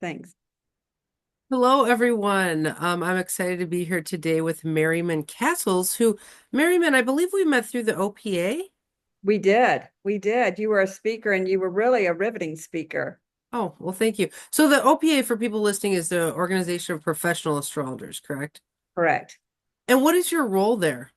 Thanks. Hello, everyone. I'm excited to be here today with Merryman Cassels, Merryman, I believe we met through the OPA. We did. We did. You were a speaker and you were really a riveting speaker. Oh, well, thank you. So the OPA, for people listening, is the Organization of Professional Astrologers, correct? Correct. And what is your role there?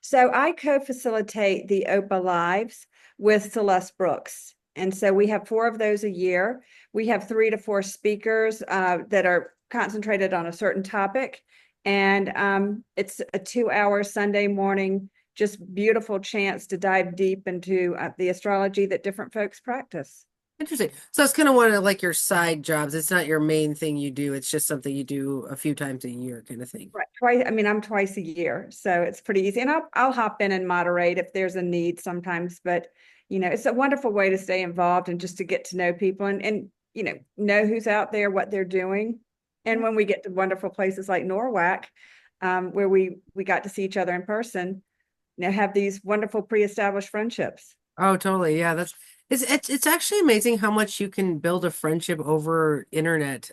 So I co-facilitate the OPA Lives with Celeste Brooks. And so we have four of those a year. We have 3 to 4 speakers that are concentrated on a certain topic. And it's a 2 hour Sunday morning, just beautiful chance to dive deep into the astrology that different folks practice. Interesting. So that's kind of one of like your side jobs. It's not your main thing you do. It's just something you do a few times a year kind of thing. Right. Twice, I mean, I'm twice a year, so it's pretty easy. And I'll hop in and moderate if there's a need sometimes, but it's a wonderful way to stay involved and just to get to know people and know who's out there, what they're doing. And when we get to wonderful places like Norwalk, where we got to see each other in person, have these wonderful pre-established friendships. Oh, totally. Yeah, it's actually amazing how much you can build a friendship over internet.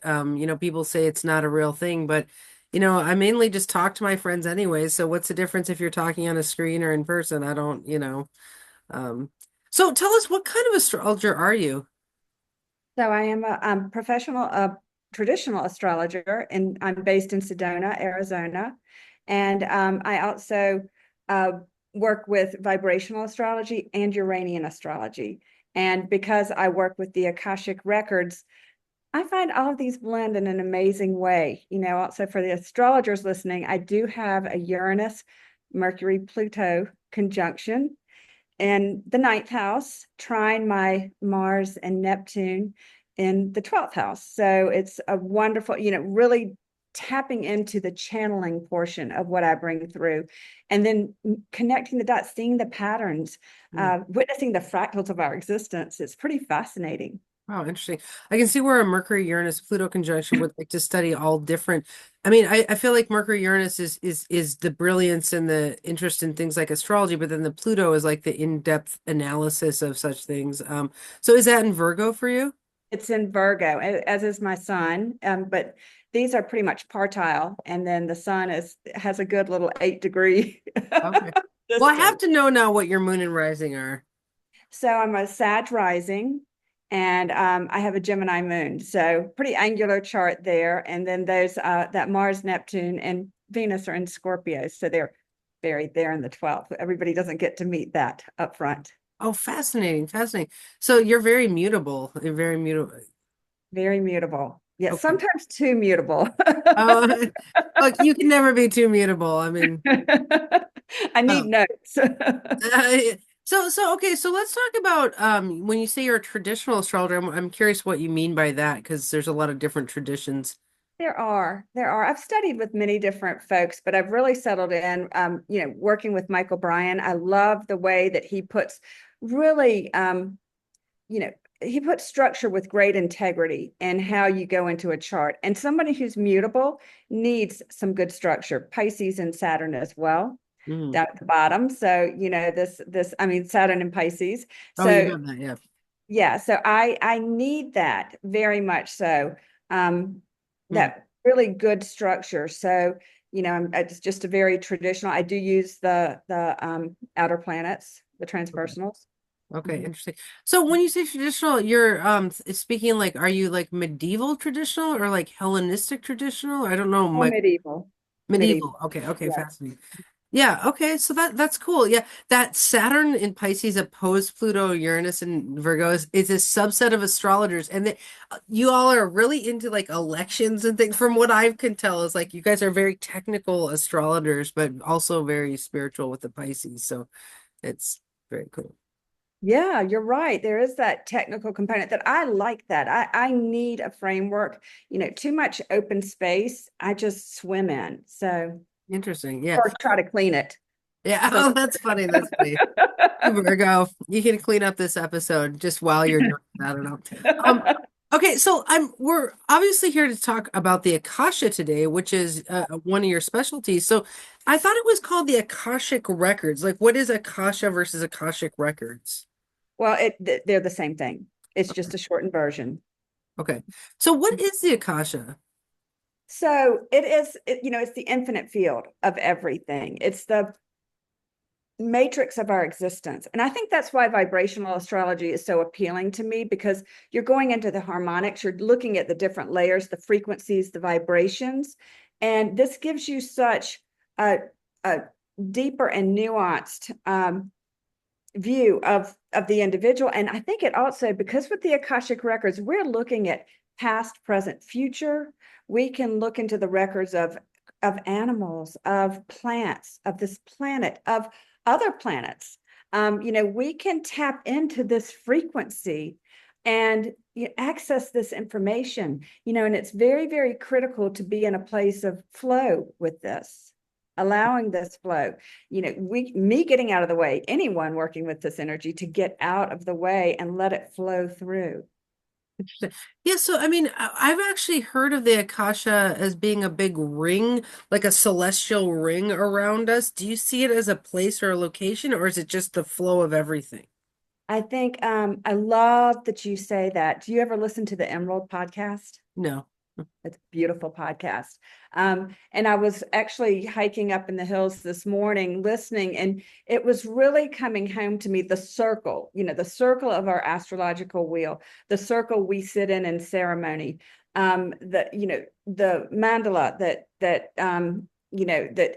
People say it's not a real thing, but I mainly just talk to my friends anyway. So what's the difference if you're talking on a screen or in person? I don't. Um, so tell us, what kind of astrologer are you? So I am a professional, traditional astrologer, and I'm based in Sedona, Arizona. And I also uh, work with vibrational astrology and Uranian astrology. And because I work with the Akashic records, I find all of these blend in an amazing way. Also for the astrologers listening, I do have a Uranus, Mercury, Pluto conjunction in the ninth house, trine my Mars and Neptune in the 12th house. So it's a wonderful, really tapping into the channeling portion of what I bring through, and then connecting the dots, seeing the patterns, Hmm. witnessing the fractals of our existence. It's pretty fascinating. Wow, interesting. I can see where a Mercury Uranus Pluto conjunction would like to study all different. I mean, I feel like Mercury Uranus is the brilliance and the interest in things like astrology, but then the Pluto is like the in-depth analysis of such things. So is that in Virgo for you? It's in Virgo, as is my sun. But these are pretty much partile, and then the sun has a good little 8 degree Okay. Well, I have distance. to know now what your moon and rising are. So I'm a Sag rising, and I have a Gemini moon. So pretty angular chart there. And then there's that Mars, Neptune, and Venus are in Scorpio. So they're buried there in the 12th. Everybody doesn't get to meet that up front. Oh, fascinating, fascinating. So you're very mutable. You're very mutable. Very mutable. Yes, Okay. sometimes too mutable. Uh, look, you can never be too mutable. I mean, I need um, notes. okay, so let's talk about when you say you're a traditional astrologer, I'm curious what you mean by that because there's a lot of different traditions. There are. I've studied with many different folks, but I've really settled in, working with Michael Bryan. I love the way that he puts really, you know, he puts structure with great integrity in how you go into a chart. And somebody who's mutable needs some good structure. Pisces and Saturn as well, Mhm. down at the bottom. So, I mean, Saturn and Pisces. Oh, you So have that, yeah. yeah, so I need that very much so. Um, Hmm. that really good structure. So, it's just a very traditional. I do use the outer planets, the Okay. transpersonals. Okay, Mhm. interesting. So when you say traditional, you're speaking like, are you like medieval traditional or like Hellenistic traditional? I don't know, Or my medieval, medieval. medieval. Okay, okay, Yeah. fascinating. Yeah, okay, so that's cool. Yeah, that Saturn in Pisces opposed Pluto, Uranus, and Virgo is a subset of astrologers, and you all are really into like elections and things. From what I can tell, is like you guys are very technical astrologers, but also very spiritual with the Pisces. So it's very cool. Yeah, you're right. There is that technical component that I like that. I need a framework, too much open space. I just swim in. So, Interesting. Yeah, or try to clean it. yeah. So Oh, that's funny. That's funny. You Virgo, you can clean up this episode just while you're doing it. I don't know. Um, okay, so we're obviously here to talk about the Akasha today, which is one of your specialties. So I thought it was called the Akashic Records. Like, what is Akasha versus Akashic Records? Well, they're the same thing. It's just a shortened version. Okay. So what is the Akasha? So it is, it's the infinite field of everything. It's the matrix of our existence. And I think that's why vibrational astrology is so appealing to me, because you're going into the harmonics, you're looking at the different layers, the frequencies, the vibrations. And this gives you such a deeper and nuanced view of the individual. And I think it also, because with the Akashic records, we're looking at past, present, future. We can look into the records of animals, of plants, of this planet, of other planets. We can tap into this frequency and access this information, and it's very, very critical to be in a place of flow with this, allowing this flow. Me getting out of the way, anyone working with this energy to get out of the way and let it flow through. Yeah, so I mean, I've actually heard of the Akasha as being a big ring, like a celestial ring around us. Do you see it as a place or a location, or is it just the flow of everything? I think I love that you say that. Do you ever listen to the Emerald podcast? No. It's a beautiful podcast. And I was actually hiking up in the hills this morning listening, and it was really coming home to me, the circle of our astrological wheel, the circle we sit in ceremony, the mandala that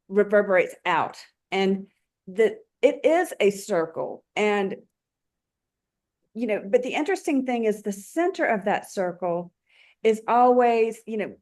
reverberates out, and that it is a circle. And but the interesting thing is the center of that circle is always,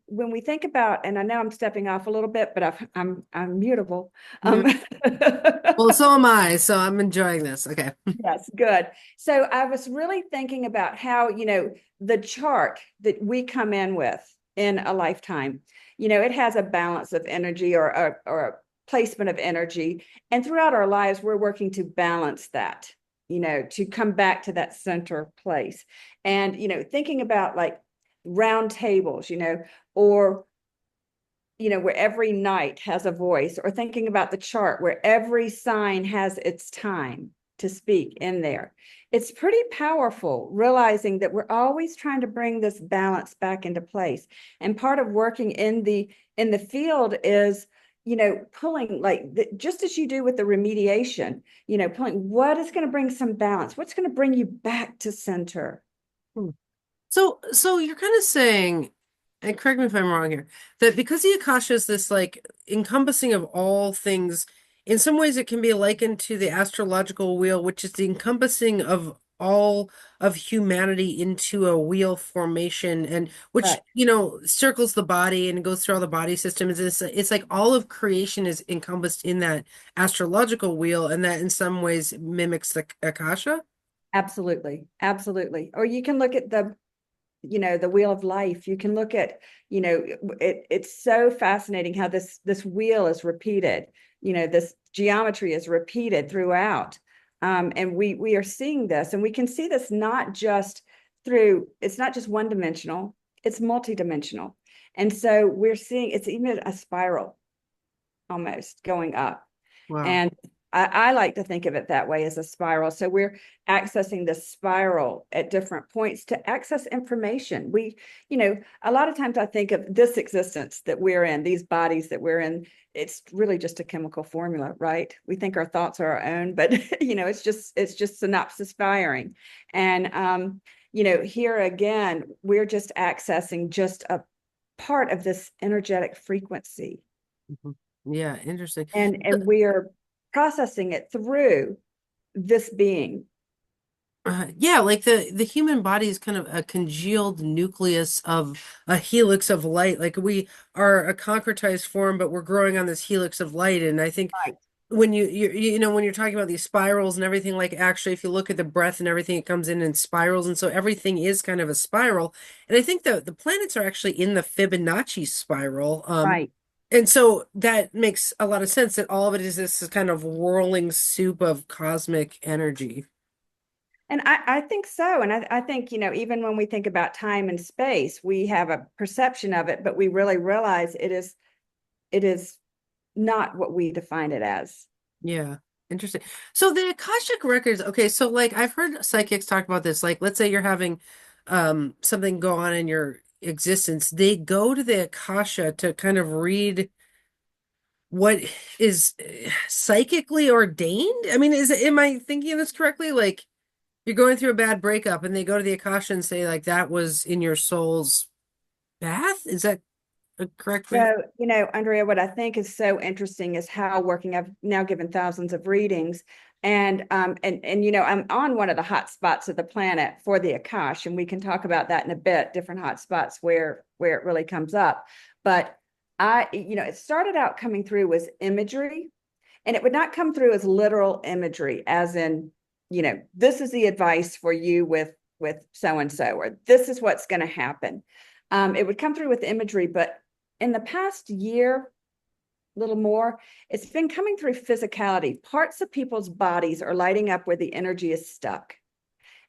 when we think about, and I know I'm stepping off a little bit, but I'm mutable. Mhm. Um, Well, so am I, so I'm enjoying this. Okay. yes, good. So I was really thinking about how, the chart that we come in with in a lifetime, it has a balance of energy or a placement of energy. And throughout our lives, we're working to balance that, to come back to that center place. And, thinking about like round tables, or where every night has a voice, or thinking about the chart where every sign has its time to speak in there. It's pretty powerful, realizing that we're always trying to bring this balance back into place. And part of working in the field is, pulling, like just as you do with the remediation, pulling what is going to bring some balance, what's going to bring you back to center. Hmm. So you're kind of saying, and correct me if I'm wrong here, that because the Akasha is this like encompassing of all things, in some ways it can be likened to the astrological wheel, which is the encompassing of all of humanity into a wheel formation, and which, Right. circles the body and goes through all the body systems. It's like all of creation is encompassed in that astrological wheel, and that in some ways mimics the Akasha. Absolutely. Absolutely. Or you can look at the wheel of life. You can look at, it's so fascinating how this wheel is repeated. This geometry is repeated throughout. And we are seeing this, and we can see this not just it's not just one dimensional, it's multidimensional. And so we're seeing it's even a spiral almost going up. Wow. And I like to think of it that way, as a spiral. So we're accessing this spiral at different points to access information. A lot of times I think of this existence that we're in, these bodies that we're in, it's really just a chemical formula, right? We think our thoughts are our own, but it's just synopsis firing. And here again, we're just accessing just a part of this energetic frequency. Mhm. Yeah, interesting. And we are processing it through this being. Yeah, like the human body is kind of a congealed nucleus of a helix of light. Like we are a concretized form, but we're growing on this helix of light. And I think Right. when when you're talking about these spirals and everything, like actually, if you look at the breath and everything, it comes in spirals, and so everything is kind of a spiral. And I think the planets are actually in the Fibonacci spiral. Right. And so that makes a lot of sense that all of it is this kind of whirling soup of cosmic energy. And I think so. And I think, even when we think about time and space, we have a perception of it, but we really realize it is not what we define it as. Yeah, interesting. So the Akashic records, okay, so like I've heard psychics talk about this. Like, let's say you're having something go on in your existence, they go to the Akasha to kind of read what is psychically ordained. I mean, am I thinking of this correctly? Like you're going through a bad breakup and they go to the Akasha and say like that was in your soul's path? Is that a correct way? So, Andrea, what I think is so interesting is how working, I've now given thousands of readings, and I'm on one of the hot spots of the planet for the Akash, and we can talk about that in a bit, different hot spots where it really comes up. But it started out coming through was imagery, and it would not come through as literal imagery, as in, this is the advice for you with so and so, or this is what's going to happen. It would come through with imagery, but in the past year, a little more, it's been coming through physicality. Parts of people's bodies are lighting up where the energy is stuck.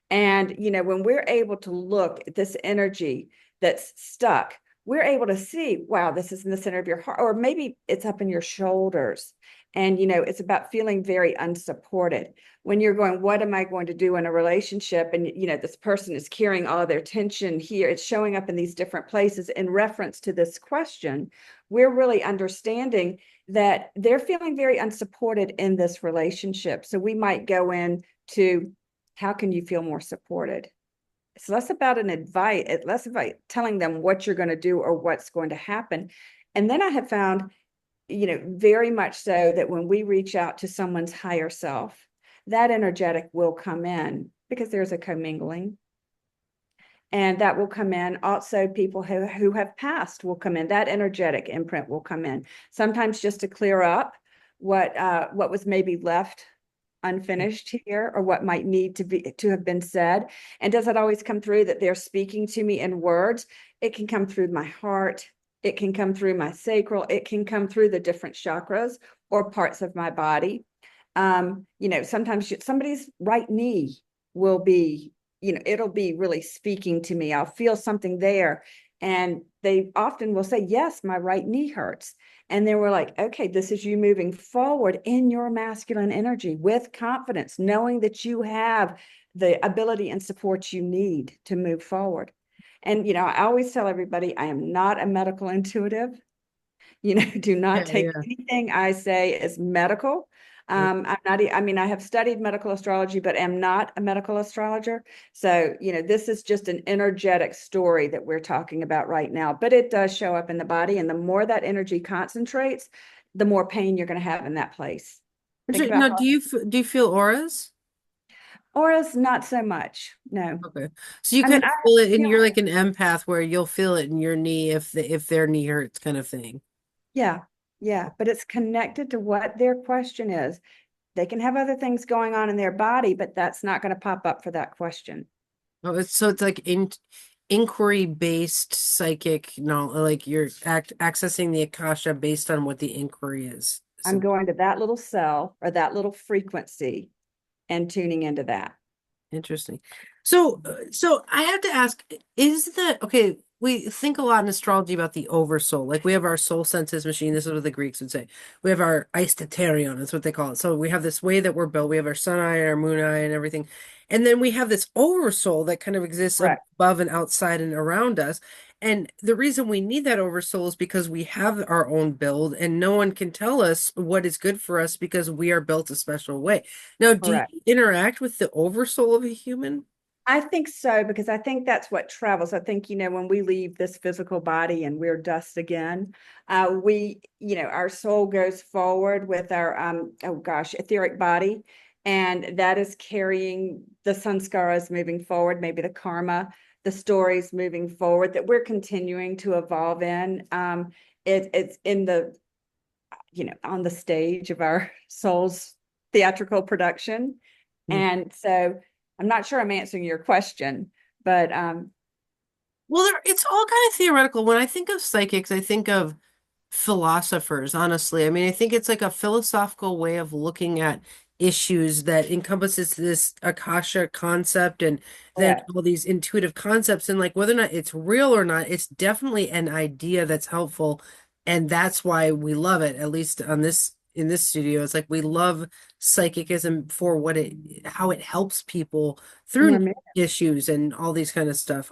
And, when we're able to look at this energy that's stuck, we're able to see, wow, this is in the center of your heart, or maybe it's up in your shoulders. And, it's about feeling very unsupported. When you're going, what am I going to do in a relationship? And, this person is carrying all of their tension here. It's showing up in these different places in reference to this question. We're really understanding that they're feeling very unsupported in this relationship. So we might go in to, how can you feel more supported? It's less about an advice, less about telling them what you're going to do or what's going to happen. And then I have found, very much so that when we reach out to someone's higher self, that energetic will come in because there's a commingling. And that will come in. Also, people who have passed will come in. That energetic imprint will come in. Sometimes just to clear up what was maybe left unfinished here, or what might need to have been said. And does it always come through that they're speaking to me in words? It can come through my heart. It can come through my sacral. It can come through the different chakras or parts of my body. Sometimes somebody's right knee will be, it'll be really speaking to me. I'll feel something there. And they often will say, yes, my right knee hurts. And then we're like, okay, this is you moving forward in your masculine energy with confidence, knowing that you have the ability and support you need to move forward. And, I always tell everybody, I am not a medical intuitive. Do not Yeah, take yeah. anything I say as medical. I'm not, I mean, I have studied medical astrology, but am not a medical astrologer. So, this is just an energetic story that we're talking about right now, but it does show up in the body. And the more that energy concentrates, the more pain you're going to have in that place. Think about Now, do you feel auras? auras, not so much. No. Okay. So you I kind mean, of feel it and feel, you're like an empath where you'll feel it in your knee if their knee hurts kind of thing. yeah, yeah, but it's connected to what their question is. They can have other things going on in their body, but that's not going to pop up for that question. Oh, it's like inquiry based psychic, no, like you're accessing the Akasha based on what the inquiry is. I'm So going to that little cell or that little frequency and tuning into that. interesting. So I have to ask, is the okay, we think a lot in astrology about the oversoul. Like we have our soul census machine, this is what the Greeks would say. We have our eistaterion, that's what they call it. So we have this way that we're built. We have our sun eye, our moon eye, and everything. And then we have this oversoul that kind of exists Correct. above and outside and around us. And the reason we need that oversoul is because we have our own build and no one can tell us what is good for us because we are built a special way. Now, do you Correct. interact with the oversoul of a human? I think so, because I think that's what travels. I think, when we leave this physical body and we're dust again, our soul goes forward with our, etheric body. And that is carrying the sanskaras moving forward, maybe the karma, the stories moving forward that we're continuing to evolve in. It's in the, on the stage of our soul's theatrical production. And so I'm not sure I'm answering your question, but Well, it's all kind of theoretical. When I think of psychics, I think of philosophers, honestly. I mean, I think it's like a philosophical way of looking at issues that encompasses this Akasha concept and then correct. all these intuitive concepts. And like whether or not it's real or not, it's definitely an idea that's helpful. And that's why we love it, at least on this in this studio. It's like we love psychicism for what how it helps people through Merman. issues and all these kind of stuff.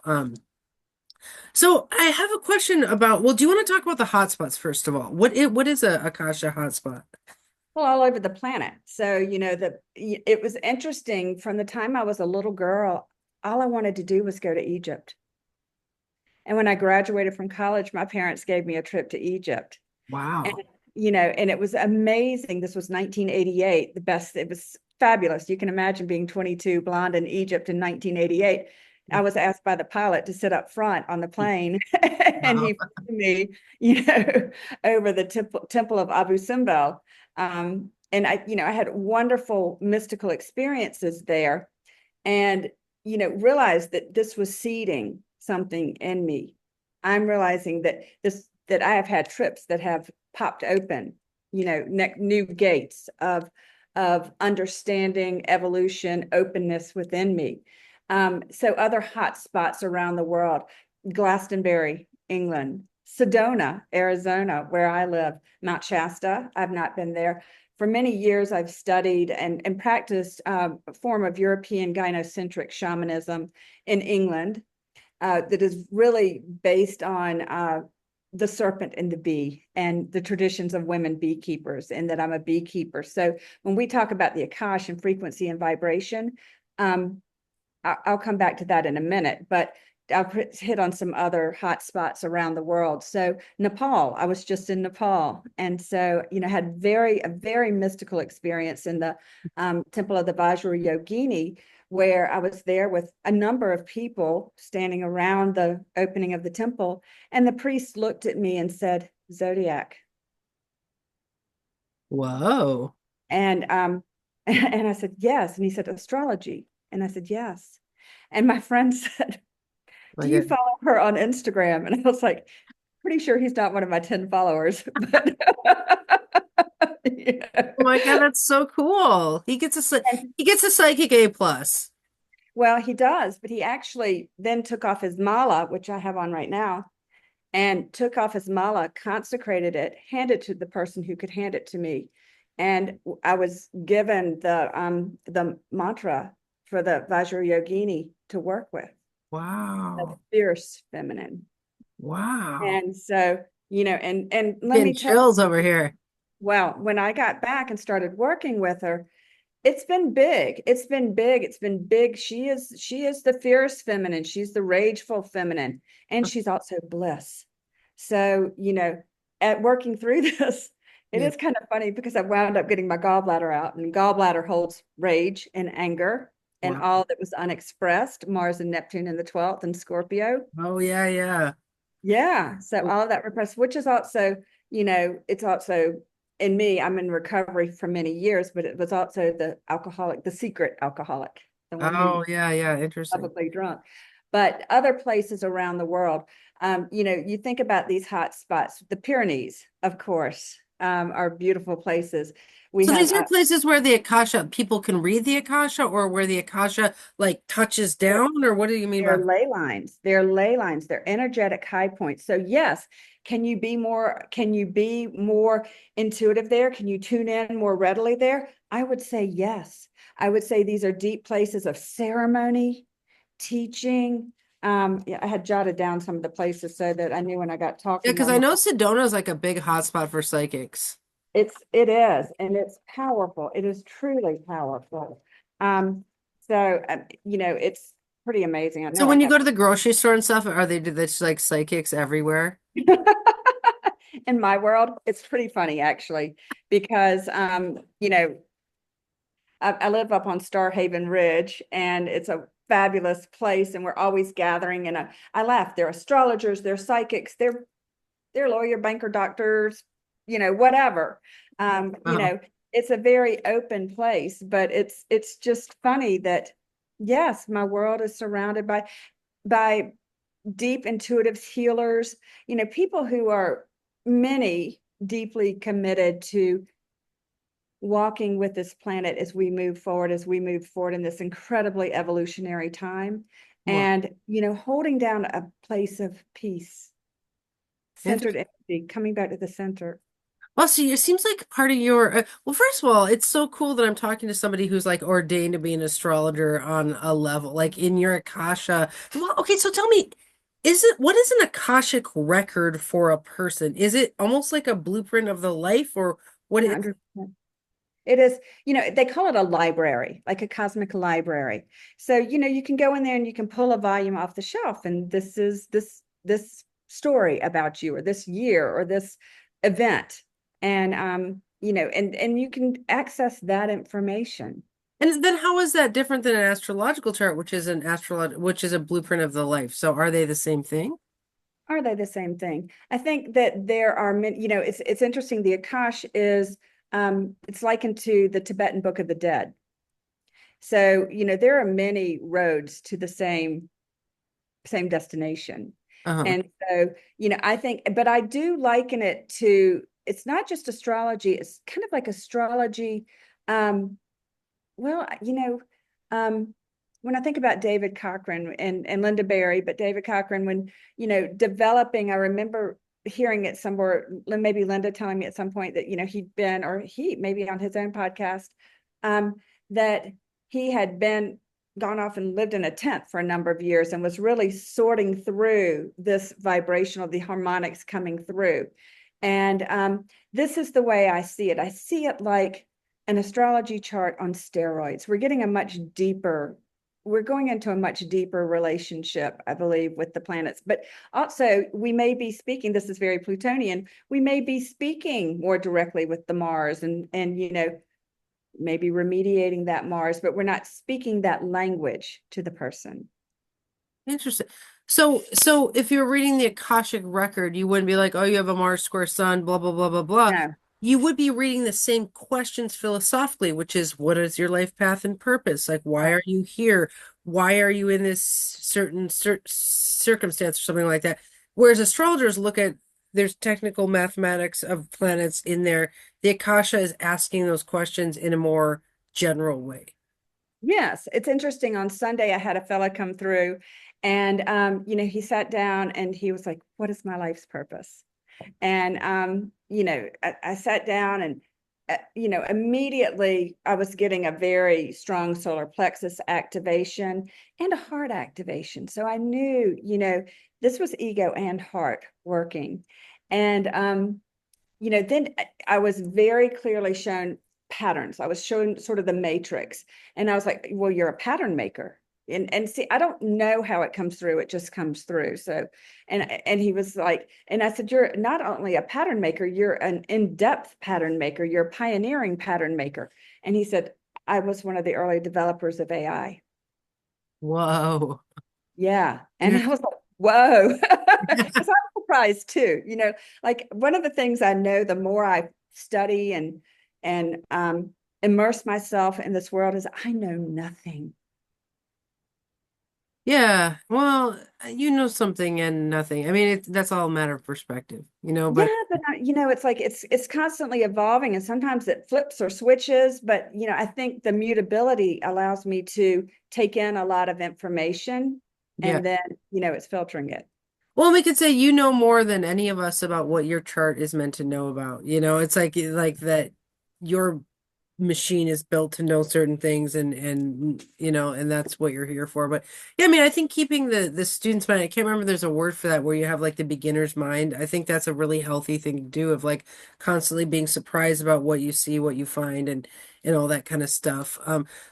So I have a question about, well, do you want to talk about the hotspots first of all? What is a Akasha hotspot? Well, all over the planet. So, it was interesting from the time I was a little girl, all I wanted to do was go to Egypt. And when I graduated from college, my parents gave me a trip to Egypt. And, Wow. and it was amazing. This was 1988, the best, it was fabulous. You can imagine being 22, blonde in Egypt in 1988. I was asked by the pilot to sit up front on the plane, and Wow. he flew me, over the temple of Abu Simbel. And I had wonderful mystical experiences there, and realized that this was seeding something in me. I'm realizing that I have had trips that have popped open, new gates of understanding, evolution, openness within me. So other hot spots around the world: Glastonbury, England; Sedona, Arizona, where I live; Mount Shasta. I've not been there. For many years, I've studied and practiced a form of European gynocentric shamanism in England, that is really based on the serpent and the bee and the traditions of women beekeepers, and that I'm a beekeeper. So when we talk about the Akasha and frequency and vibration, um, I'll come back to that in a minute, but I'll hit on some other hot spots around the world. So Nepal, I was just in Nepal. And so, had a very mystical experience in the temple of the Vajra Yogini, where I was there with a number of people standing around the opening of the temple. And the priest looked at me and said, "Zodiac." Whoa. And and I said, "Yes." And he said, "Astrology." And I said, "Yes." And my friend said, "Do My you God. follow her on Instagram?" And I was like, pretty sure he's not one of my 10 followers, but yeah. Oh my God, that's so cool. And, He gets a psychic A plus. well, he does, but he actually then took off his mala, which I have on right now, and took off his mala, consecrated it, handed it to the person who could hand it to me. And I was given the mantra for the Vajra Yogini to work with, the Wow. fierce feminine. Wow. And so, and let Getting me tell chills over you, here. well, when I got back and started working with her, it's been big. It's been big. It's been big. She is the fierce feminine. She's the rageful feminine, and she's also bliss. So, at working through this, it Yeah. is kind of funny because I wound up getting my gallbladder out, and gallbladder holds rage and anger and Wow. all that was unexpressed, Mars and Neptune in the 12th and Scorpio. Oh yeah, yeah. Yeah. So all of that repressed, which is also, it's also in me, I'm in recovery for many years, but it was also the alcoholic, the secret alcoholic, the one who Oh yeah, yeah. Interesting. publicly drunk. But other places around the world, you think about these hot spots. The Pyrenees, of course, are beautiful places. We So have these are places where the Akasha people can read the Akasha, or where the Akasha like touches down, or what do you mean by they're that? ley lines. They're ley lines. They're energetic high points. So yes, can you be more intuitive there? Can you tune in more readily there? I would say yes. I would say these are deep places of ceremony, teaching. Yeah, I had jotted down some of the places so that I knew when I got Yeah, talking because I on. know Sedona is like a big hotspot for psychics. It is, and it's powerful. It is truly powerful. So it's pretty amazing. I So know I when you have go to the grocery store and stuff, are they just like psychics everywhere? in my world, it's pretty funny actually, because I live up on Star Haven Ridge, and it's a fabulous place, and we're always gathering. And I laugh. They're astrologers, they're psychics, they're lawyer, banker, doctors, whatever. Oh, It's a very open place, but it's just funny that yes, my world is surrounded by deep intuitive healers, people who are many deeply committed to walking with this planet as we move forward in this incredibly evolutionary time, well, and holding down a place of peace, centered interesting. energy, coming back to the center. Well, see, it seems like part of your well, first of all, it's so cool that I'm talking to somebody who's like ordained to be an astrologer on a level, like in your Akasha. Well, okay, so tell me, is it what is an Akashic record for a person? Is it almost like a blueprint of the life, or what is? 100%. It is, they call it a library, like a cosmic library. So, you can go in there and you can pull a volume off the shelf, and this is this story about you, or this year, or this event. And and you can access that information. And then how is that different than an astrological chart, which is a blueprint of the life? So are they the same thing? Are they the same thing? I think that there are many, it's interesting. The Akash is it's likened to the Tibetan Book of the Dead. So, there are many roads to the same destination. Uh-huh. And so, I think, but I do liken it to, it's not just astrology, it's kind of like astrology. Well, when I think about David Cochran and Linda Berry, but David Cochran, when, developing, I remember hearing it somewhere, maybe Linda telling me at some point that, he'd been, or he maybe on his own podcast, um, that he had gone off and lived in a tent for a number of years and was really sorting through this vibrational, the harmonics coming through. And this is the way I see it. I see it like an astrology chart on steroids. We're going into a much deeper relationship, I believe, with the planets. But also, we may be speaking, this is very Plutonian, we may be speaking more directly with the Mars, and maybe remediating that Mars, but we're not speaking that language to the person. Interesting. So if you're reading the Akashic record, you wouldn't be like, oh, you have a Mars square sun, blah, blah, blah, blah, blah. No. You would be reading the same questions philosophically, which is what is your life path and purpose? Like, why Right. are you here? Why are you in this certain circumstance or something like that? Whereas astrologers look at there's technical mathematics of planets in there. The Akasha is asking those questions in a more general way. Yes, it's interesting. On Sunday, I had a fella come through, and he sat down and he was like, "What is my life's purpose?" And I sat down, and immediately I was getting a very strong solar plexus activation and a heart activation. So I knew, this was ego and heart working. And then I was very clearly shown patterns. I was shown sort of the matrix, and I was like, well, you're a pattern maker. And see, I don't know how it comes through. It just comes through. So, and he was like, and I said, you're not only a pattern maker, you're an in-depth pattern maker. You're a pioneering pattern maker. And he said, I was one of the early developers of AI. Whoa. Yeah. And You're I was like, whoa. Because I'm surprised too. Like one of the things I know, the more I study and immerse myself in this world, is I know nothing. Yeah, well, you know something and nothing. I mean, that's all a matter of perspective, Yeah, but but it's like it's constantly evolving, and sometimes it flips or switches. But I think the mutability allows me to take in a lot of information, yeah. and then it's filtering it. Well, we could say you know more than any of us about what your chart is meant to know about. It's like that your machine is built to know certain things and that's what you're here for. But yeah, I mean, I think keeping the student's mind, I can't remember there's a word for that where you have like the beginner's mind. I think that's a really healthy thing to do of like constantly being surprised about what you see, what you find and all that kind of stuff.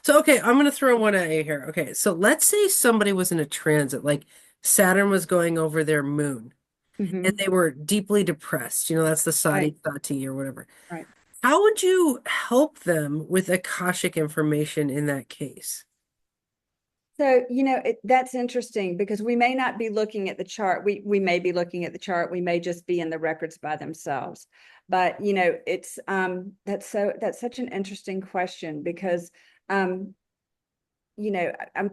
So okay, I'm gonna throw one at you here. Okay, so let's say somebody was in a transit, like Saturn was going over their moon and Hmm. they were deeply depressed. That's the Right, sati or whatever. right. How would you help them with Akashic information in that case? So, that's interesting because we may not be looking at the chart. We may be looking at the chart. We may just be in the records by themselves. But, it's that's such an interesting question because I'm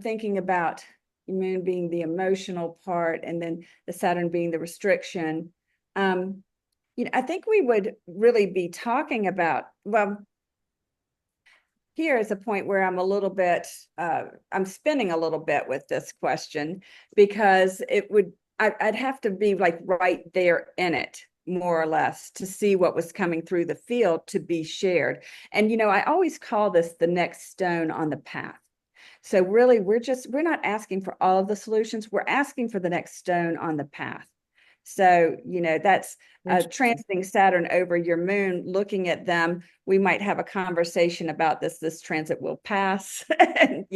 thinking about the moon being the emotional part and then the Saturn being the restriction. Um, I think we would really be talking about, well, here is a point where I'm spinning a little bit with this question because I'd have to be like right there in it. more or less, to see what was coming through the field to be shared. And, I always call this the next stone on the path. So really, we're not asking for all of the solutions. We're asking for the next stone on the path. So, that's transiting Saturn over your moon, looking at them. We might have a conversation about this transit will pass, and,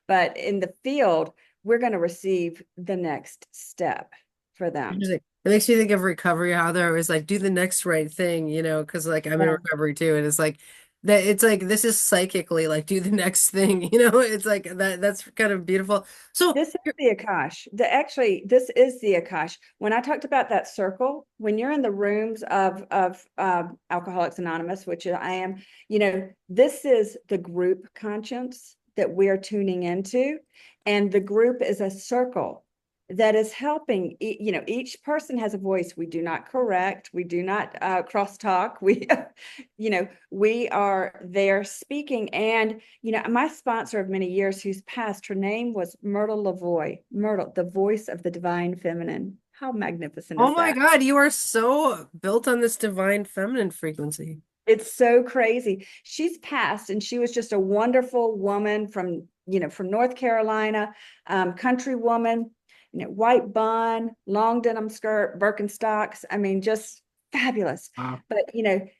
but in the field, we're going to receive the next step for them. Interesting. It makes me think of recovery, how there was like, do the next right thing, because like I'm in Yeah. recovery too. And it's like that, it's like this is psychically like do the next thing, it's like that's kind of beautiful. So This is the Akash. This is the Akash. When I talked about that circle, when you're in the rooms of Alcoholics Anonymous, which I am, this is the group conscience that we're tuning into, and the group is a circle that is helping. Each person has a voice. We do not correct. We do not crosstalk. We are there speaking. And, my sponsor of many years who's passed, her name was Myrtle Lavoie. Myrtle, the voice of the divine feminine. How magnificent oh is my that? God, you are so built on this divine feminine frequency. It's so crazy. She's passed, and she was just a wonderful woman from North Carolina, country woman, white bun, long denim skirt, Birkenstocks. I mean, just fabulous. Wow. But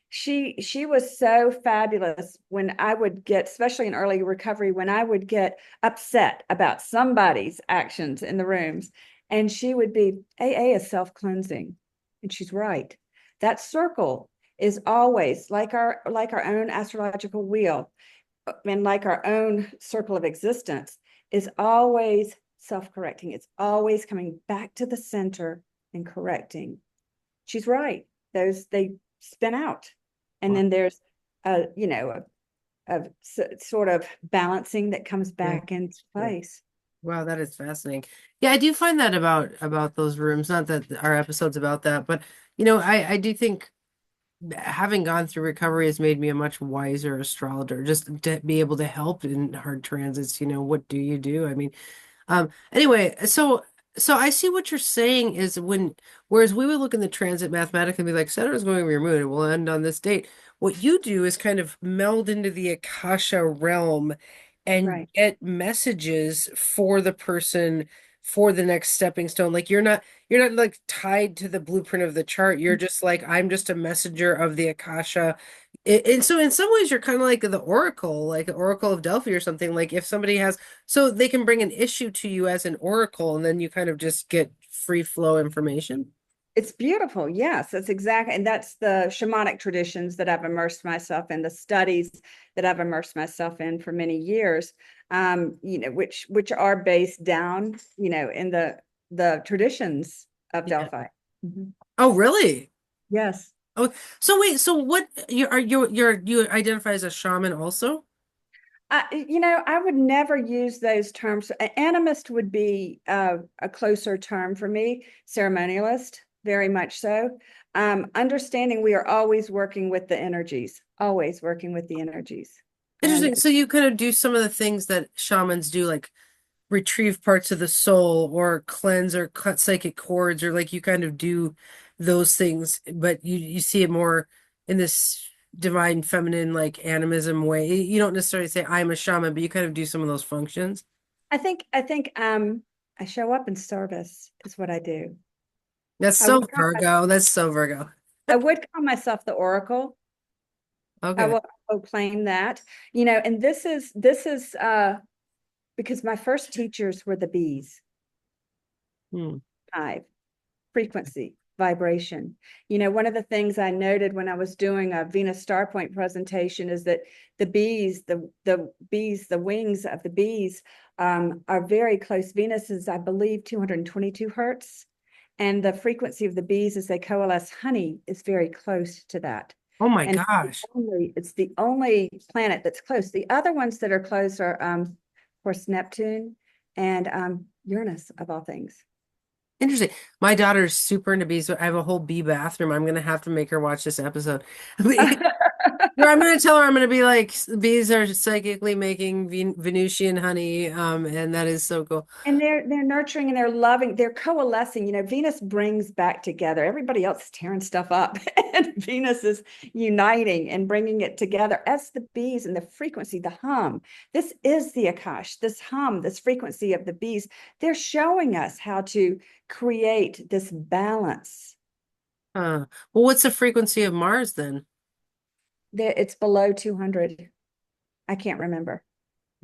she was so fabulous when I would get, especially in early recovery, when I would get upset about somebody's actions in the rooms, and she would be, AA is self-cleansing, and she's right. That circle is always like our own astrological wheel, and like our own circle of existence, is always self-correcting. It's always coming back to the center and correcting. She's right. They spin out, and Wow. then there's a sort of balancing that comes Yeah. back into Yeah. place. Wow, that is fascinating. Yeah, I do find that about those rooms. Not that our episode's about that, but I do think having gone through recovery has made me a much wiser astrologer, just to be able to help in hard transits. What do you do? I mean, anyway, so I see what you're saying is whereas we would look in the transit mathematically and be like, Saturn's going over your moon, it will end on this date. What you do is kind of meld into the Akasha realm and Right. get messages for the person for the next stepping stone. Like you're not like tied to the blueprint of the chart. You're just like, I'm just a messenger of the Akasha. And so in some ways you're kind of like the Oracle, like Oracle of Delphi or something. Like if somebody has, so they can bring an issue to you as an oracle, and then you kind of just get free flow information. It's beautiful. Yes, that's exactly. And that's the shamanic traditions that I've immersed myself in, the studies that I've immersed myself in for many years, which are based down, in the traditions of Yeah. Delphi. Mhm. Oh, really? Yes. Oh, so wait, so what you identify as a shaman also? I would never use those terms. Animist would be a closer term for me, ceremonialist, very much so. Understanding we are always working with the energies, always working with the energies. Interesting. And So you kind of do some of the things that shamans do, like retrieve parts of the soul or cleanse or cut psychic cords, or like you kind of do those things, but you see it more in this divine feminine like animism way. You don't necessarily say I'm a shaman, but you kind of do some of those functions. I think I show up in service is what I do. That's I so would call Virgo. That's so Virgo. I would call myself the Oracle. I Okay. will claim that. And this is because my first teachers were the bees. Hmm. Hive. Frequency, vibration. One of the things I noted when I was doing a Venus Star Point presentation is that the bees, the wings of the bees are very close. Venus is, I believe, 222 hertz. And the frequency of the bees as they coalesce honey is very close to that. Oh my And gosh. it's the only planet that's close. The other ones that are close are, of course, Neptune and Uranus, of all things. Interesting. My daughter's super into bees, so I have a whole bee bathroom. I'm gonna have to make her watch this episode. No, I'm gonna tell her I'm gonna be like bees are psychically making Venusian honey, and that is so cool. And they're nurturing and they're loving, they're coalescing. Venus brings back together. Everybody else is tearing stuff up, and Venus is uniting and bringing it together as the bees and the frequency, the hum. This is the Akash, this hum, this frequency of the bees. They're showing us how to create this balance. Well, what's the frequency of Mars then? It's below 200. I can't remember.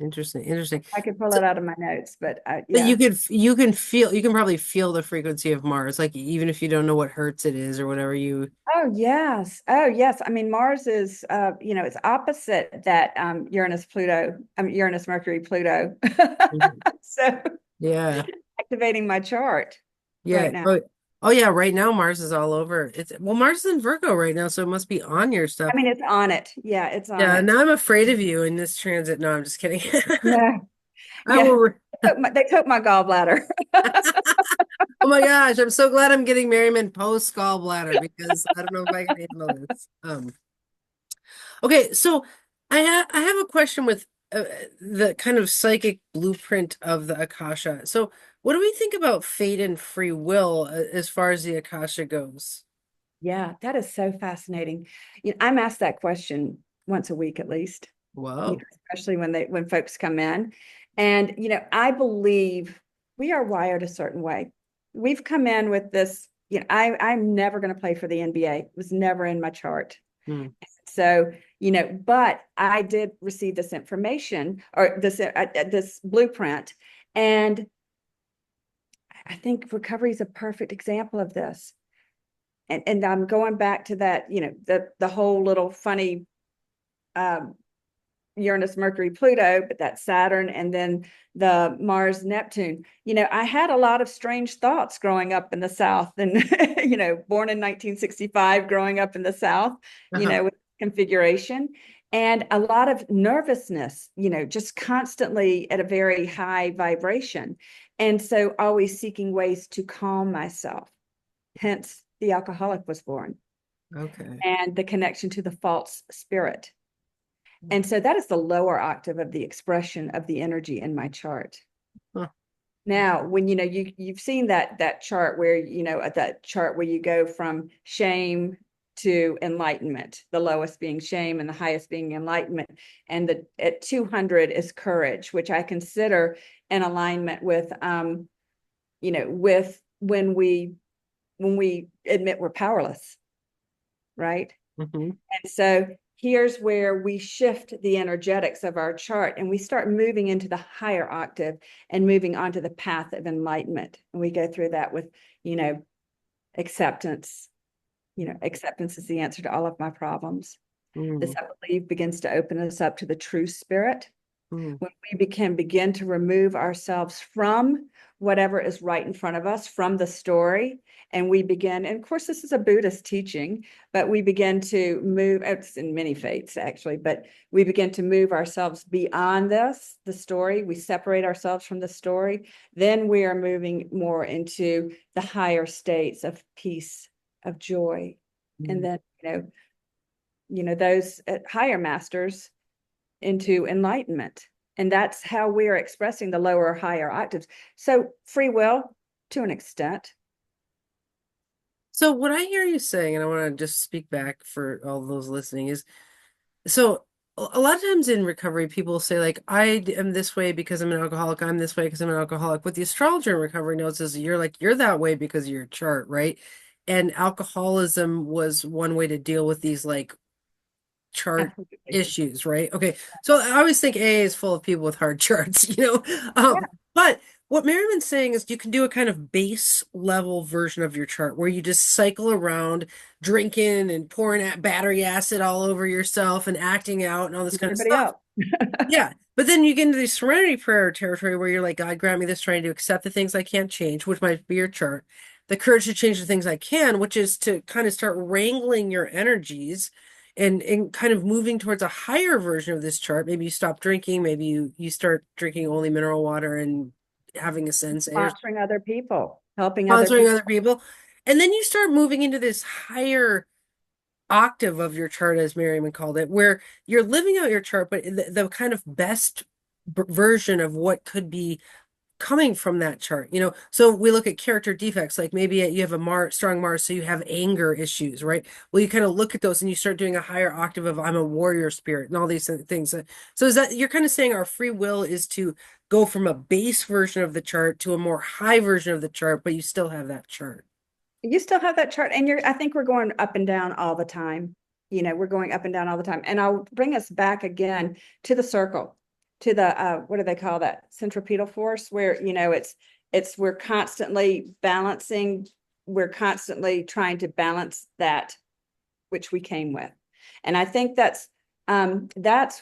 Interesting, interesting. I could pull So, it out of my notes, but but yeah. you can probably feel the frequency of Mars, like even if you don't know what hertz it is or whatever you. Oh yes. Oh yes. Mars is it's opposite that Uranus Pluto, Uranus Mercury Pluto. Mhm. So Yeah, activating my chart yeah. right now. Oh yeah. Right now, Mars is all over. Mars is in Virgo right now, so it must be on your stuff. It's on it. Yeah, it's on Yeah. it. Now I'm afraid of you in this transit. No, I'm just kidding. Yeah. I Yeah. will. They took my gallbladder. Oh my gosh, I'm so glad I'm getting Merryman post gallbladder because I don't know if I can handle this. Okay, so I have a question with the kind of psychic blueprint of the Akasha. So, what do we think about fate and free will as far as the Akasha goes? Yeah, that is so fascinating. I'm asked that question once a week at least, Whoa. especially when folks come in. And I believe we are wired a certain way. We've come in with this, I'm never going to play for the NBA. It was never in my chart. Hmm. So, but I did receive this information or this blueprint, and I think recovery is a perfect example of this. And I'm going back to that, the whole little funny um, Uranus, Mercury, Pluto, but that Saturn, and then the Mars, Neptune. I had a lot of strange thoughts growing up in the South, and born in 1965, growing up in the South, Uh-huh. with configuration, and a lot of nervousness, just constantly at a very high vibration, and so always seeking ways to calm myself. Hence, the alcoholic was born, Okay. and the connection to the false spirit. And so that is the lower octave of the expression of the energy in my chart. Huh. Now, when you've seen that chart where at that chart where you go from shame to enlightenment, the lowest being shame and the highest being enlightenment, and the at 200 is courage, which I consider in alignment with with when we admit we're powerless, right? Hmm. And so here's where we shift the energetics of our chart and we start moving into the higher octave and moving onto the path of enlightenment. And we go through that with, acceptance. Acceptance is the answer to all of my problems. This, Mm. I believe, begins to open us up to the true spirit Mm. when we can begin to remove ourselves from whatever is right in front of us, from the story, and we begin, and of course this is a Buddhist teaching, but we begin to move, it's in many faiths actually, but we begin to move ourselves beyond the story. We separate ourselves from the story. Then we are moving more into the higher states of peace, of joy. And Mm. then, those higher masters into enlightenment. And that's how we are expressing the lower, higher octaves. So free will to an extent. So what I hear you saying, and I want to just speak back for all those listening, is so a lot of times in recovery, people say like, I am this way because I'm an alcoholic. I'm this way because I'm an alcoholic. What the astrologer in recovery knows is you're that way because of your chart, right? And alcoholism was one way to deal with these like chart Absolutely. issues, right? Okay. So I always think AA is full of people with hard charts, Yeah. But what Merriman's saying is you can do a kind of base level version of your chart where you just cycle around drinking and pouring battery acid all over yourself and acting out and all this kind of Everybody stuff. else. Yeah. But then you get into the serenity prayer territory where you're like, God, grant me this, trying to accept the things I can't change, which might be your chart. The courage to change the things I can, which is to kind of start wrangling your energies and kind of moving towards a higher version of this chart. Maybe you stop drinking, maybe you start drinking only mineral water and having a sensei or Sponsoring other people, helping other sponsoring people. other people. And then you start moving into this higher octave of your chart, as Merryman called it, where you're living out your chart, but the kind of best version of what could be coming from that chart, so we look at character defects, like maybe you have a strong Mars, so you have anger issues, right? Well, you kind of look at those and you start doing a higher octave of I'm a warrior spirit and all these things. So is that you're kind of saying our free will is to go from a base version of the chart to a more high version of the chart, but you still have that chart. You still have that chart, and I think we're going up and down all the time. We're going up and down all the time. And I'll bring us back again to the circle, to the what do they call that? Centripetal force, where, we're constantly balancing, we're constantly trying to balance that which we came with. And I think that's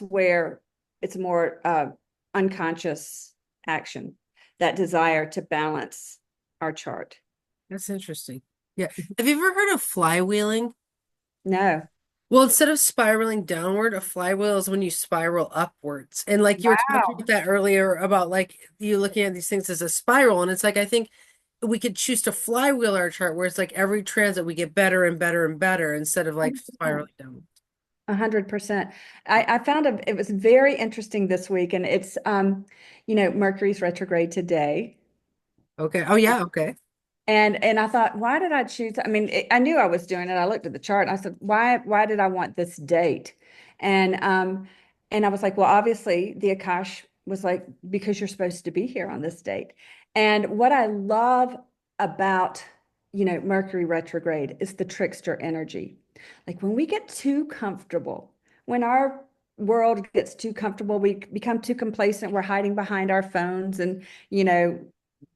where it's more unconscious action, that desire to balance our chart. That's interesting. Yeah. Have you ever heard of flywheeling? No. Well, instead of spiraling downward, a flywheel is when you spiral upwards. And like you were talking about Wow. that earlier about like you looking at these things as a spiral. And it's like I think we could choose to flywheel our chart where it's like every transit we get better and better and better instead of like 100%. spiraling down. 100%. I found it was very interesting this week, and it's Mercury's retrograde today. Okay. Oh yeah, okay. And I thought, why did I choose? I mean, I knew I was doing it. I looked at the chart and I said, why did I want this date? And I was like, well, obviously the Akash was like, because you're supposed to be here on this date. And what I love about, Mercury retrograde is the trickster energy. Like when we get too comfortable, when our world gets too comfortable, we become too complacent, we're hiding behind our phones and,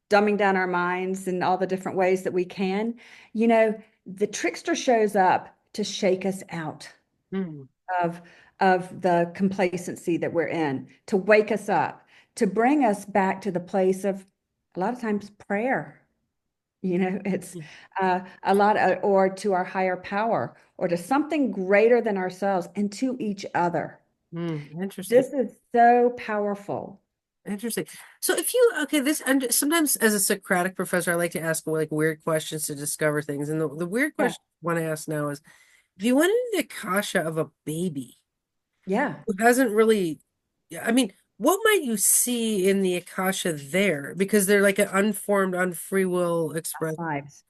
dumbing down our minds in all the different ways that we can, the trickster shows up to shake us out Hmm. of the complacency that we're in, to wake us up, to bring us back to the place of a lot of times prayer. It's a lot of, or to our higher power, or to something greater than ourselves, and to each other. Interesting. This is so powerful. Interesting. So if you okay, sometimes as a Socratic professor, I like to ask like weird questions to discover things. And the weird Yeah. question I want to ask now is if you went into the Akasha of a baby Yeah. who hasn't really, I mean, what might you see in the Akasha there? Because they're like an unformed, unfree will express Lives.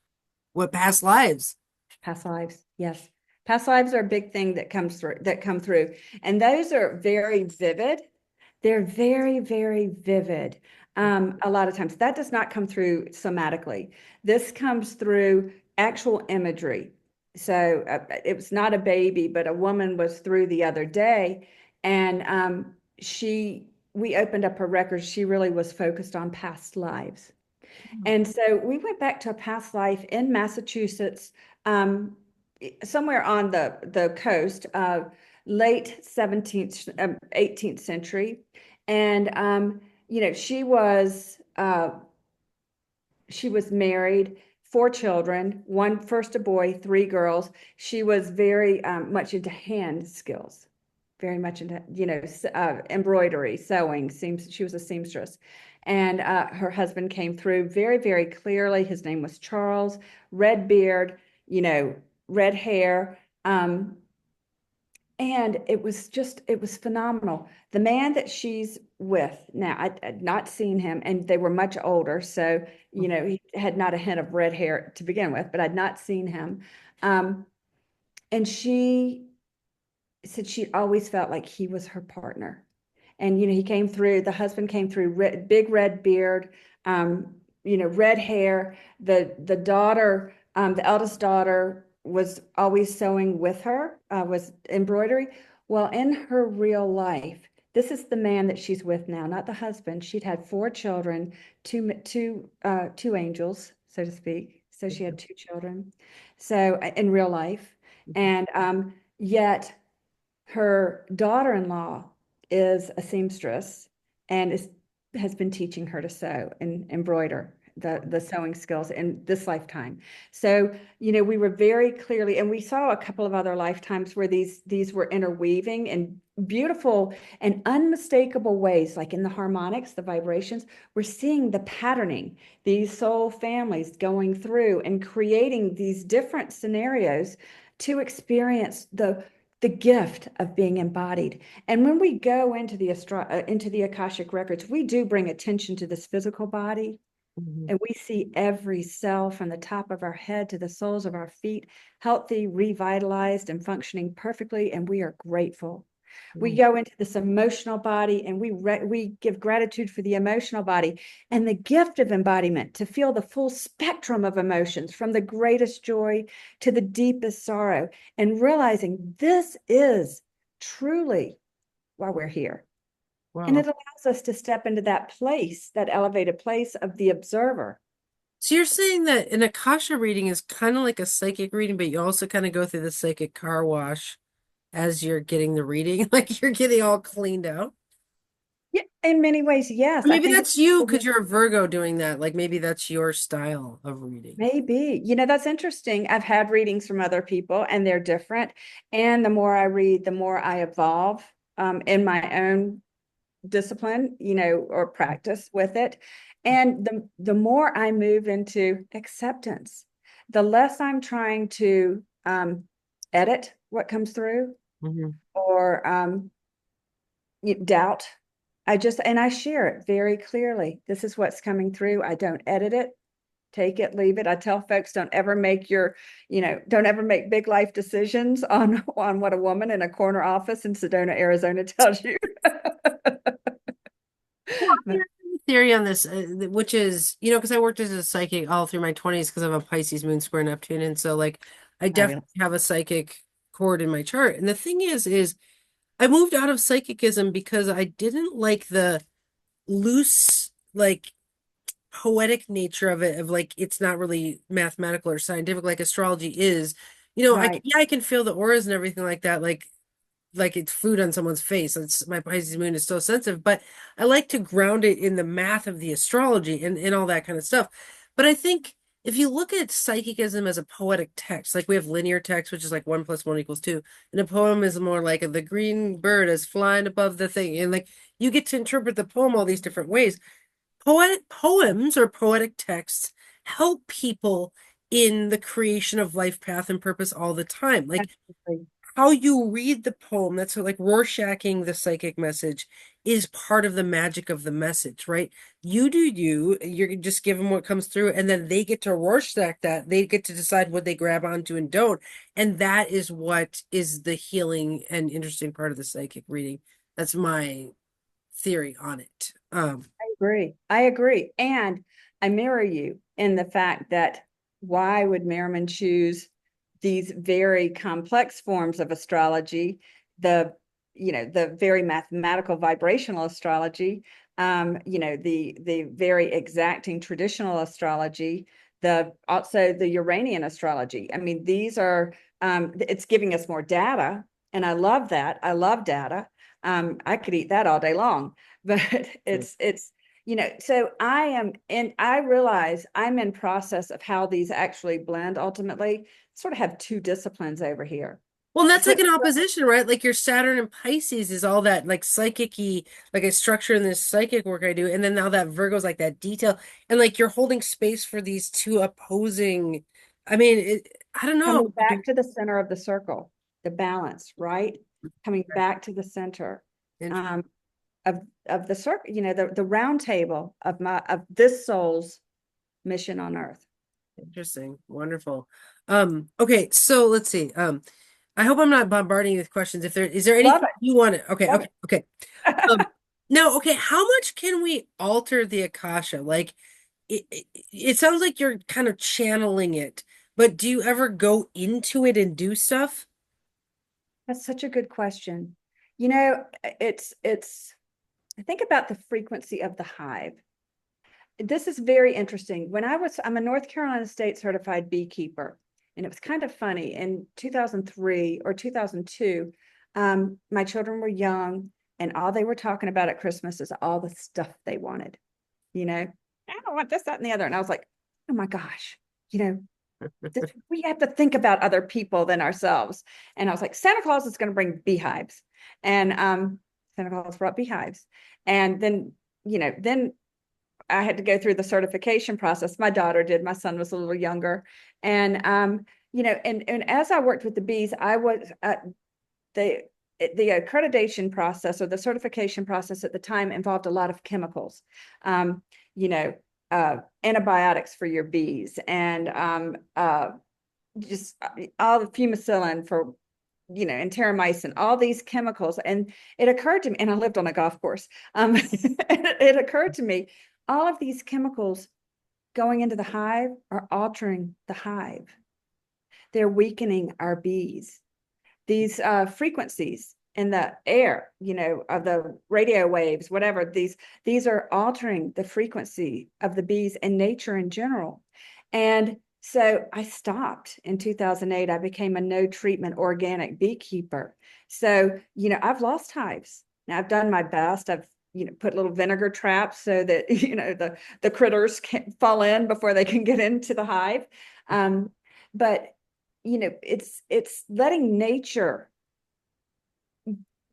what past lives. Past lives, yes. Past lives are a big thing that come through. And those are very vivid. They're very, very vivid. A lot of times that does not come through somatically. This comes through actual imagery. So it was not a baby, but a woman was through the other day, and we opened up her records. She really was focused on past lives. And so we went back to a past life in Massachusetts, um, somewhere on the coast, late 17th, 18th century. And, she was married, four children, one first a boy, three girls. She was very much into hand skills, very much into, embroidery, sewing, seams. She was a seamstress. And her husband came through very, very clearly. His name was Charles, red beard, red hair. And it was phenomenal. The man that she's with now, I'd not seen him, and they were much older. So, he had not a hint of red hair to begin with, but I'd not seen him. Um, and she said she always felt like he was her partner. And, he came through, the husband came through, big red beard, red hair. The daughter, the eldest daughter was always sewing with her, was embroidery. Well, in her real life, this is the man that she's with now, not the husband. She'd had four children, two angels, so to speak. So she had two children. So in real life, and yet her daughter-in-law is a seamstress and has been teaching her to sew and embroider the sewing skills in this lifetime. So, we were very clearly, and we saw a couple of other lifetimes where these were interweaving in beautiful and unmistakable ways, like in the harmonics, the vibrations. We're seeing the patterning, these soul families going through and creating these different scenarios to experience the gift of being embodied. And when we go into the Akashic records, we do bring attention to this physical body. Mhm. And we see every cell from the top of our head to the soles of our feet, healthy, revitalized, and functioning perfectly. And we are grateful. We Mhm. go into this emotional body and we give gratitude for the emotional body and the gift of embodiment to feel the full spectrum of emotions from the greatest joy to the deepest sorrow, and realizing this is truly why we're here. And Wow. it allows us to step into that place, that elevated place of the observer. So you're saying that an Akasha reading is kind of like a psychic reading, but you also kind of go through the psychic car wash as you're getting the reading, like you're getting all cleaned out. Yeah, in many ways, Or yes. I maybe think it's that's you because you're a Virgo doing that. Like maybe that's your style of reading. maybe, that's interesting. I've had readings from other people and they're different. And the more I read, the more I evolve in my own discipline, or practice with it. And the more I move into acceptance, the less I'm trying to edit what comes through Mhm. or doubt. I share it very clearly. This is what's coming through. I don't edit it, take it, leave it. I tell folks, don't ever make big life decisions on what a woman in a corner office in Sedona, Arizona tells you. Well, I have a theory on this, which is, because I worked as a psychic all through my 20s because I have a Pisces moon square Neptune. And so, like, I definitely Fabulous. have a psychic chord in my chart. And the thing is I moved out of psychicism because I didn't like the loose, like, poetic nature of it, of like, it's not really mathematical or scientific like astrology is. Right. I can feel the auras and everything like that. Like it's food on someone's face. It's my Pisces moon is so sensitive, but I like to ground it in the math of the astrology and all that kind of stuff. But I think if you look at psychicism as a poetic text, like we have linear text, which is like 1 + 1 = 2, and a poem is more like the green bird is flying above the thing, and like you get to interpret the poem all these different ways. Poetic poems or poetic texts help people in the creation of life path and purpose all the time. Like Absolutely. how you read the poem, that's like Rorschaching the psychic message is part of the magic of the message, right? You do you, you're just give them what comes through, and then they get to Rorschach that. They get to decide what they grab onto and don't. And that is what is the healing and interesting part of the psychic reading. That's my theory on it. I agree. I agree. And I mirror you in the fact that why would Merriman choose these very complex forms of astrology, the very mathematical vibrational astrology, the very exacting traditional astrology, the also the Uranian astrology. I mean, these are it's giving us more data, and I love that. I love data. I could eat that all day long, but so I realize I'm in process of how these actually blend ultimately. Sort of have two disciplines over here. Well, that's like But an opposition, right? Like your Saturn and Pisces is all that like psychic-y, like a structure in this psychic work I do. And then now that Virgo's like that detail. And like you're holding space for these two opposing. I mean, I don't know. coming back to the center of the circle, the balance, right? Coming back to the center um, of the circle, the round table of this soul's mission on earth. Interesting. Wonderful. Okay, so let's see. I hope I'm not bombarding you with questions. If there is there Love anything it. you want to, okay, Love okay, it. okay. Um, now, okay, how much can we alter the Akasha? Like it sounds like you're kind of channeling it, but do you ever go into it and do stuff? That's such a good question. It's I think about the frequency of the hive. This is very interesting. I'm a North Carolina State certified beekeeper, and it was kind of funny. In 2003 or 2002, my children were young, and all they were talking about at Christmas is all the stuff they wanted. I don't want this, that, and the other. And I was like, oh my gosh, you know, we have to think about other people than ourselves. And I was like, Santa Claus is going to bring beehives. And Santa Claus brought beehives. And then I had to go through the certification process. My daughter did. My son was a little younger. And and as I worked with the bees, I was the the accreditation process or the certification process at the time involved a lot of chemicals, um, you know, antibiotics for your bees, and just all the fumicillin for, and terramycin, all these chemicals. And it occurred to me, and I lived on a golf course. It occurred to me, all of these chemicals going into the hive are altering the hive. They're weakening our bees. These frequencies in the air, of the radio waves, whatever, these are altering the frequency of the bees and nature in general. And so I stopped in 2008. I became a no treatment organic beekeeper. So, I've lost hives. Now I've done my best. I've, put little vinegar traps so that, the critters can't fall in before they can get into the hive. But, it's letting nature,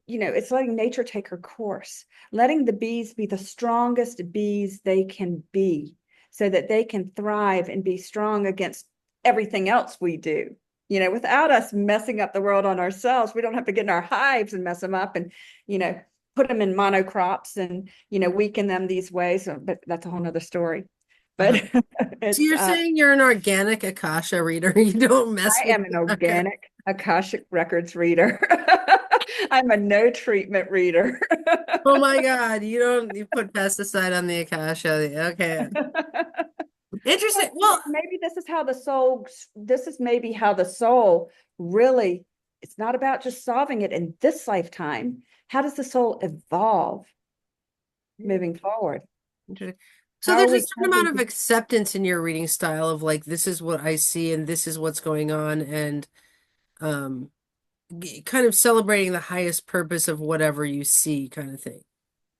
it's letting nature take her course, letting the bees be the strongest bees they can be, so that they can thrive and be strong against everything else we do. Without us messing up the world on ourselves, we don't have to get in our hives and mess them up and, put them in monocrops and, weaken them these ways. But that's a whole nother story. But So you're saying you're an organic Akasha reader. You don't mess I with am an Okay. organic Akashic Records reader. I'm a no treatment reader. Oh my God, you put pesticide on the Akasha. Okay. Interesting. Well, Maybe this is maybe how the soul really, it's not about just solving it in this lifetime. How does the soul evolve moving forward? interesting. So How are there's a we certain amount coming of to, acceptance in your reading style of like this is what I see and this is what's going on and um kind of celebrating the highest purpose of whatever you see kind of thing.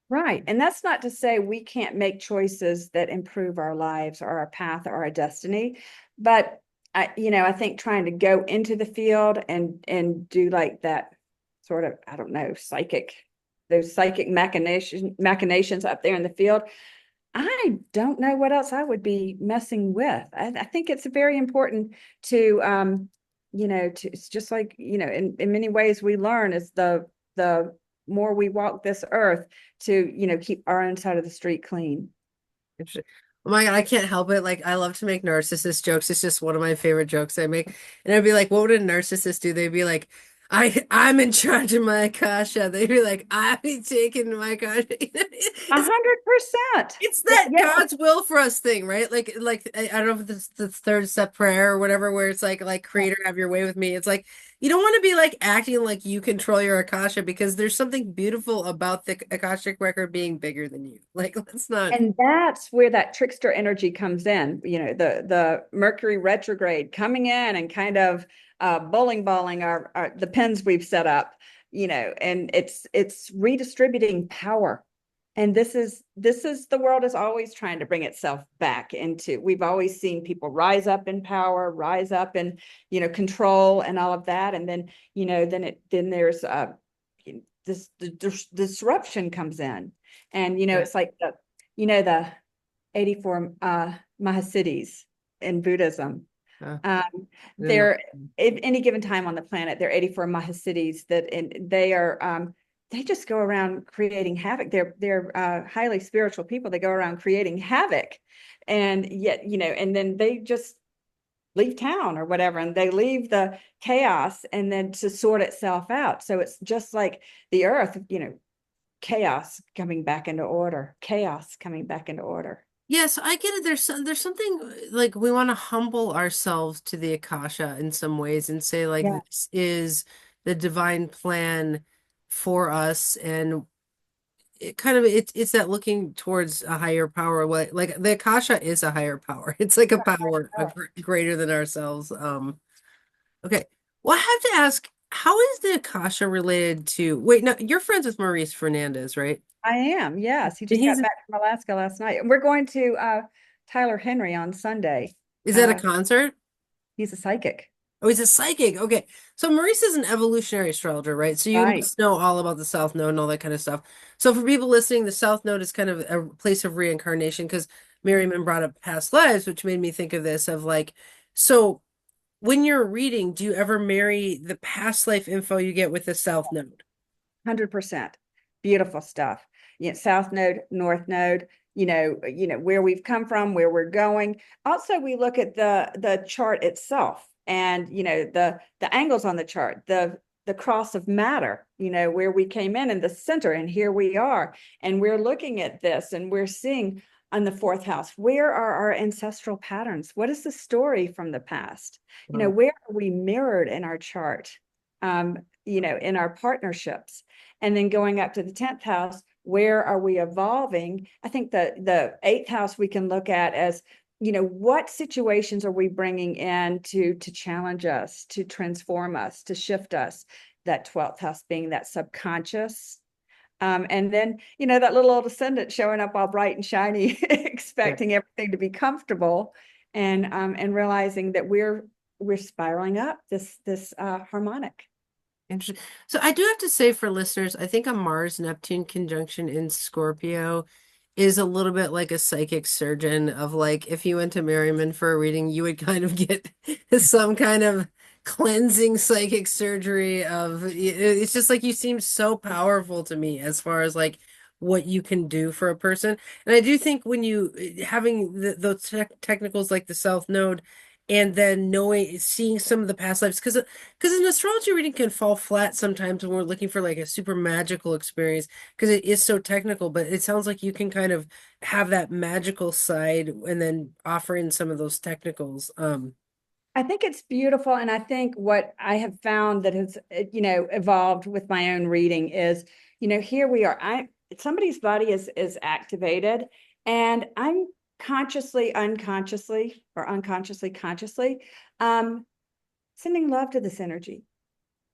right. And that's not to say we can't make choices that improve our lives or our path or our destiny. But I think trying to go into the field and do like that sort of, I don't know, those psychic machinations up there in the field. I don't know what else I would be messing with. I think it's very important to, it's just like, in many ways we learn as the more we walk this earth to, keep our own side of the street clean. Interesting. Oh my God, I can't help it. Like, I love to make narcissist jokes. It's just one of my favorite jokes I make. And I'd be like, what would a narcissist do? They'd be like, I'm in charge of my Akasha. They'd be like, I be taking my Akasha. A It's 100%. it's Yeah, that yeah. God's will for us thing, right? Like I don't know if it's the third step prayer or whatever, where it's like Creator, have your way with me. It's like you don't want to be like acting like you control your Akasha because there's something beautiful about the Akashic record being bigger than you. Like let's not. And that's where that trickster energy comes in, the Mercury retrograde coming in and kind of bowling balling our the pins we've set up, and it's redistributing power. And this is the world is always trying to bring itself back into. We've always seen people rise up in power, rise up in, control and all of that. And then, then there's this disruption comes in. And Yeah. it's like the 84 Mahasiddhis in Buddhism. Uh, no. They're at any given time on the planet, there are 84 Mahasiddhis they are they just go around creating havoc. They're highly spiritual people. They go around creating havoc, and yet and then they just leave town or whatever, and they leave the chaos and then to sort itself out. So it's just like the earth, chaos coming back into order, chaos coming back into order. Yes, I get it. There's something like we want to humble ourselves to the Akasha in some ways and say like Yeah. this is the divine plan for us and it kind of it's that looking towards a higher power like the Akasha is a higher power. It's like a power greater than ourselves. Okay. Well, I have to ask, how is the Akasha related to wait, no, you're friends with Maurice Fernandez, right? I am. Yes. He And just got back from Alaska last night. And we're going to Tyler Henry on Sunday. is that a Uh, concert? he's a psychic. Oh, he's a psychic. Okay. So Maurice is an evolutionary astrologer, right? So you Right. must know all about the South Node and all that kind of stuff. So for people listening, the South Node is kind of a place of reincarnation because Merryman brought up past lives, which made me think of this of like, so when you're reading, do you ever marry the past life info you get with the South Node? 100%. Beautiful stuff. South node, north node, where we've come from, where we're going. Also, we look at the chart itself and, the angles on the chart, the cross of matter, where we came in the center and here we are. And we're looking at this and we're seeing on the fourth house, where are our ancestral patterns? What is the story from the past? Wow. Where are we mirrored in our chart? In our partnerships. And then going up to the 10th house, where are we evolving? I think the 8th house we can look at as, what situations are we bringing in to challenge us, to transform us, to shift us? That 12th house being that subconscious. And then, that little old ascendant showing up all bright and shiny, Yeah. expecting everything to be comfortable, and realizing that we're spiraling up this harmonic. Interesting. So I do have to say for listeners, I think a Mars Neptune conjunction in Scorpio is a little bit like a psychic surgeon of like if you went to Merryman for a reading, you would kind of get some kind of cleansing psychic surgery of it's just like you seem so powerful to me as far as like what you can do for a person. And I do think when you having those technicals like the South Node and then knowing seeing some of the past lives because an astrology reading can fall flat sometimes when we're looking for like a super magical experience because it is so technical, but it sounds like you can kind of have that magical side and then offer in some of those technicals. I think it's beautiful. And I think what I have found that has, evolved with my own reading is, here we are. Somebody's body is activated, and I'm consciously, unconsciously, or unconsciously, consciously, sending love to this energy,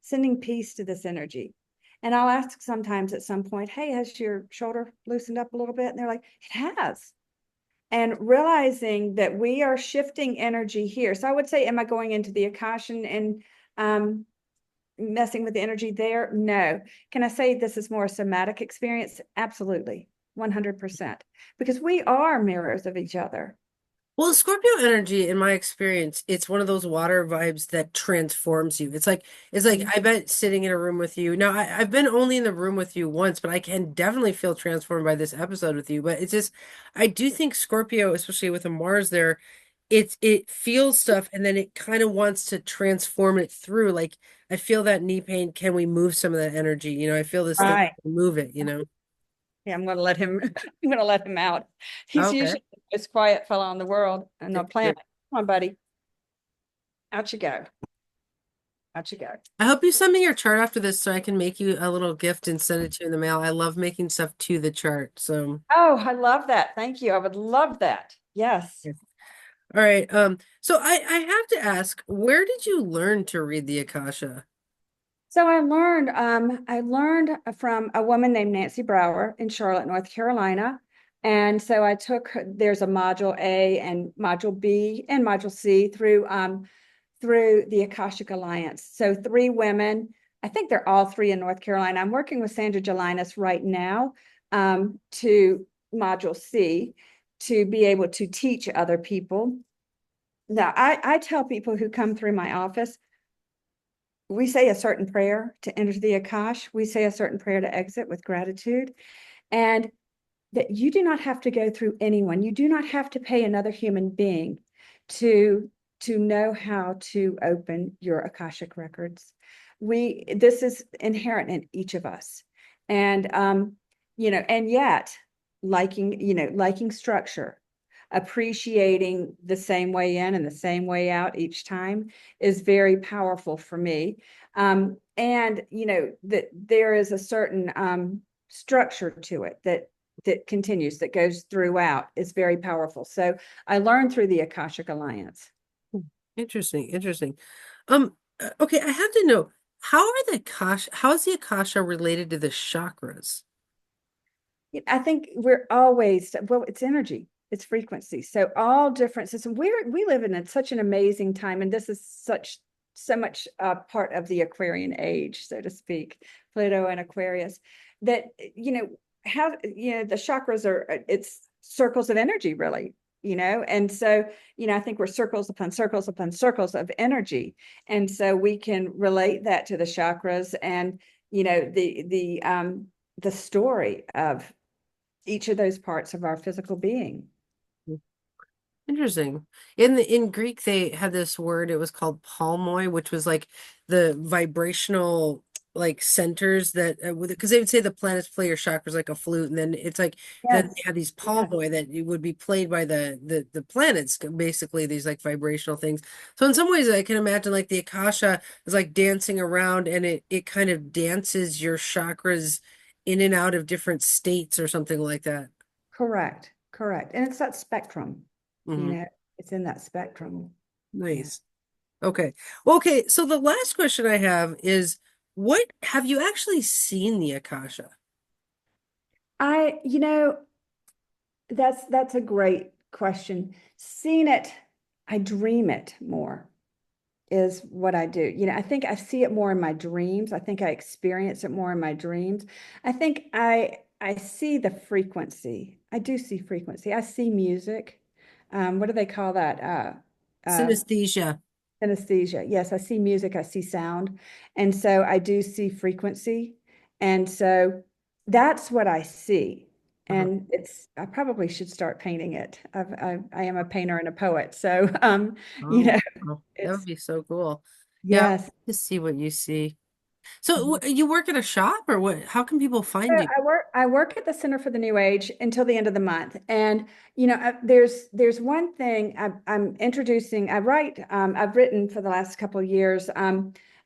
sending peace to this energy. And I'll ask sometimes at some point, hey, has your shoulder loosened up a little bit? And they're like, it has. And realizing that we are shifting energy here. So I would say, am I going into the Akashan and messing with the energy there? No. Can I say this is more a somatic experience? Absolutely. 100%. Because we are mirrors of each other. Well, Scorpio energy, in my experience, it's one of those water vibes that transforms you. It's like I bet sitting in a room with you. Now, I've been only in the room with you once, but I can definitely feel transformed by this episode with you. But it's just, I do think Scorpio, especially with a Mars there, it feels stuff and then it kind of wants to transform it through. Like I feel that knee pain. Can we move some of that energy? I feel this thing, Right. move it. Yeah, I'm going to let him. I'm going to let him out. He's Okay. usually the most quiet fellow on the world and the Good, good. planet. Come on, buddy. Out you go. Out you go. I hope you send me your chart after this so I can make you a little gift and send it to you in the mail. I love making stuff to the chart. So, Oh, I love that. Thank you. I would love that. Yes. yeah. All right. So I have to ask, where did you learn to read the Akasha? So I learned from a woman named Nancy Brower in Charlotte, North Carolina. And so there's a module A and module B and module C through the Akashic Alliance. So three women, I think they're all three in North Carolina. I'm working with Sandra Gelinas right now to module C to be able to teach other people. Now, I tell people who come through my office, we say a certain prayer to enter the Akash. We say a certain prayer to exit with gratitude. And that you do not have to go through anyone. You do not have to pay another human being to know how to open your Akashic records. This is inherent in each of us. And and yet liking structure, appreciating the same way in and the same way out each time is very powerful for me. And that there is a certain structure to it that continues, that goes throughout, is very powerful. So I learned through the Akashic Alliance. Interesting, interesting. Okay, I have to know, how is the Akasha related to the chakras? I think we're always, well, it's energy, it's frequency. So all different systems. We live in such an amazing time, and this is so much part of the Aquarian age, so to speak, Pluto and Aquarius, that how the chakras are, it's circles of energy, really. And so, I think we're circles upon circles upon circles of energy. And so we can relate that to the chakras and, the story of each of those parts of our physical being. Interesting. In Greek, they had this word, it was called palmoi, which was like the vibrational like centers that because they would say the planets play your chakras like a flute, and then it's like then they Yes. had these Yes. palmoi that it would be played by the planets, basically these like vibrational things. So in some ways I can imagine like the Akasha is like dancing around, and it kind of dances your chakras in and out of different states or something like that. Correct. Correct. And it's that spectrum, you Hmm. know, it's in that spectrum. Yeah. Nice. Okay. Well, okay. So the last question I have is, what have you actually seen the Akasha? I, that's a great question. Seeing it, I dream it more is what I do. I think I see it more in my dreams. I think I experience it more in my dreams. I think I see the frequency. I do see frequency. I see music. What do they call that? Synesthesia. Synesthesia. Yes, I see music, I see sound. And so I do see frequency. And so that's what I see. Uh-huh. And I probably should start painting it. I am a painter and a poet. So, you Oh, know, wow. That would it's, be so cool. Yeah, I yes. want to see what you see. So you work at a shop or what? How can people So find you? I work at the Center for the New Age until the end of the month, and there's one thing I'm introducing. I've written for the last couple of years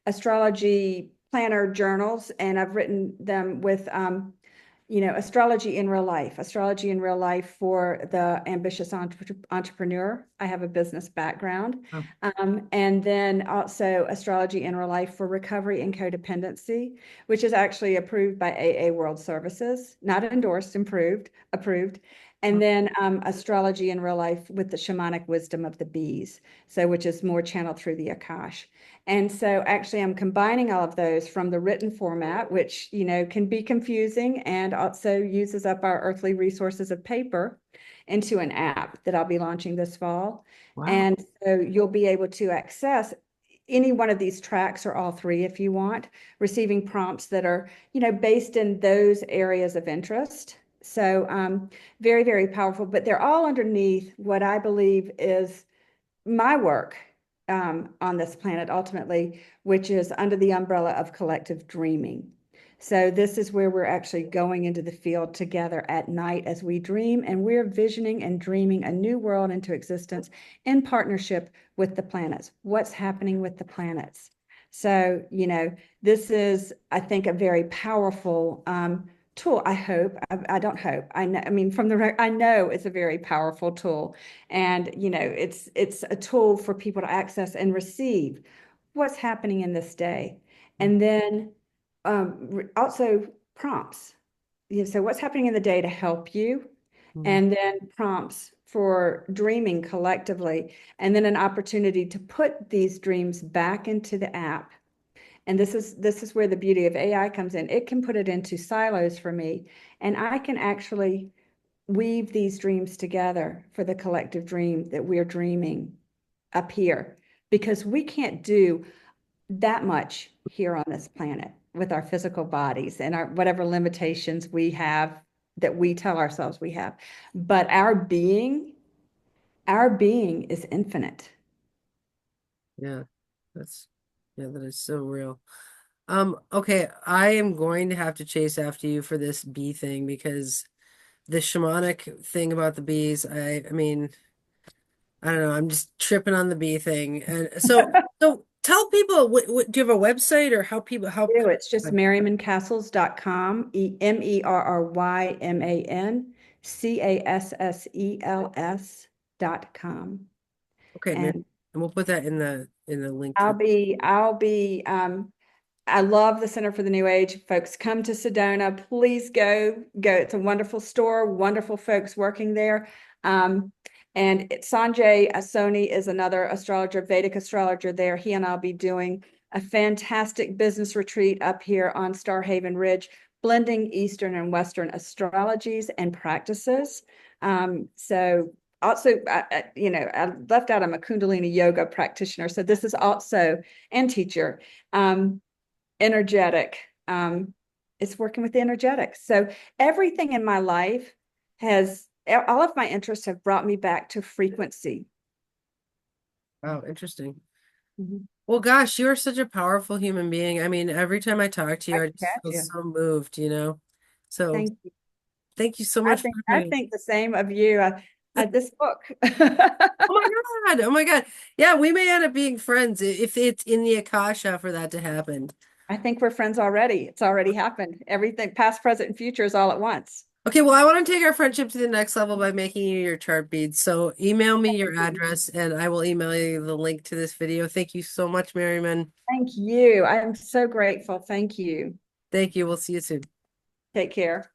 astrology planner journals, and I've written them with astrology in real life for the ambitious entrepreneur. I have a business background. Oh, And then also astrology in real life for recovery and codependency, which is actually approved by AA World Services, not endorsed, approved. And oh, then astrology in real life with the shamanic wisdom of the bees, so which is more channeled through the Akash. And so actually I'm combining all of those from the written format, which, can be confusing and also uses up our earthly resources of paper into an app that I'll be launching this fall. wow. And so you'll be able to access any one of these tracks or all three if you want, receiving prompts that are, based in those areas of interest. So very, very powerful, but they're all underneath what I believe is my work on this planet ultimately, which is under the umbrella of collective dreaming. So this is where we're actually going into the field together at night as we dream, and we're visioning and dreaming a new world into existence in partnership with the planets. What's happening with the planets? So, this is, I think, a very powerful tool. I hope. I don't hope. I know. I mean, I know it's a very powerful tool, and it's a tool for people to access and receive what's happening in this day, and then also prompts. So what's happening in the day to help you, Mhm. and then prompts for dreaming collectively, and then an opportunity to put these dreams back into the app. And this is where the beauty of AI comes in. It can put it into silos for me, and I can actually weave these dreams together for the collective dream that we're dreaming up here, because we can't do that much here on this planet with our physical bodies and our whatever limitations we have that we tell ourselves we have. But our being is infinite. Yeah, that's yeah, that is so real. Okay, I am going to have to chase after you for this bee thing because the shamanic thing about the bees, I mean, I don't know, I'm just tripping on the bee thing. And so tell people do you have a website or how It's just merrymancastles.com, merryman.cassels.com. okay, man. And And we'll put that in the link to I'll be I love the Center for the New Age. Folks, come to Sedona. Please go. It's a wonderful store, wonderful folks working there. And Sanjay Soni is another astrologer, Vedic astrologer there. He and I'll be doing a fantastic business retreat up here on Starhaven Ridge, blending Eastern and Western astrologies and practices. So also, I left out I'm a Kundalini yoga practitioner. So this is also, and teacher, energetic. It's working with the energetics. So everything in my life all of my interests have brought me back to frequency. Wow, interesting. Mhm. Well, gosh, you're such a powerful human being. I mean, every time I talk to you, I I can just catch feel you. so moved, you know? So Thank you. thank you so much for I coming. think the same of you. This book. Oh my God. Oh my God. Yeah, we may end up being friends if it's in the Akasha for that to happen. I think we're friends already. It's already happened. Everything, past, present, and future is all at once. Okay, well, I want to take our friendship to the next level by making you your chart beads. So email me your address and I will email you the link to this video. Thank you so much, Merryman. Thank you. I'm so grateful. Thank you. Thank you. We'll see you soon. Take care.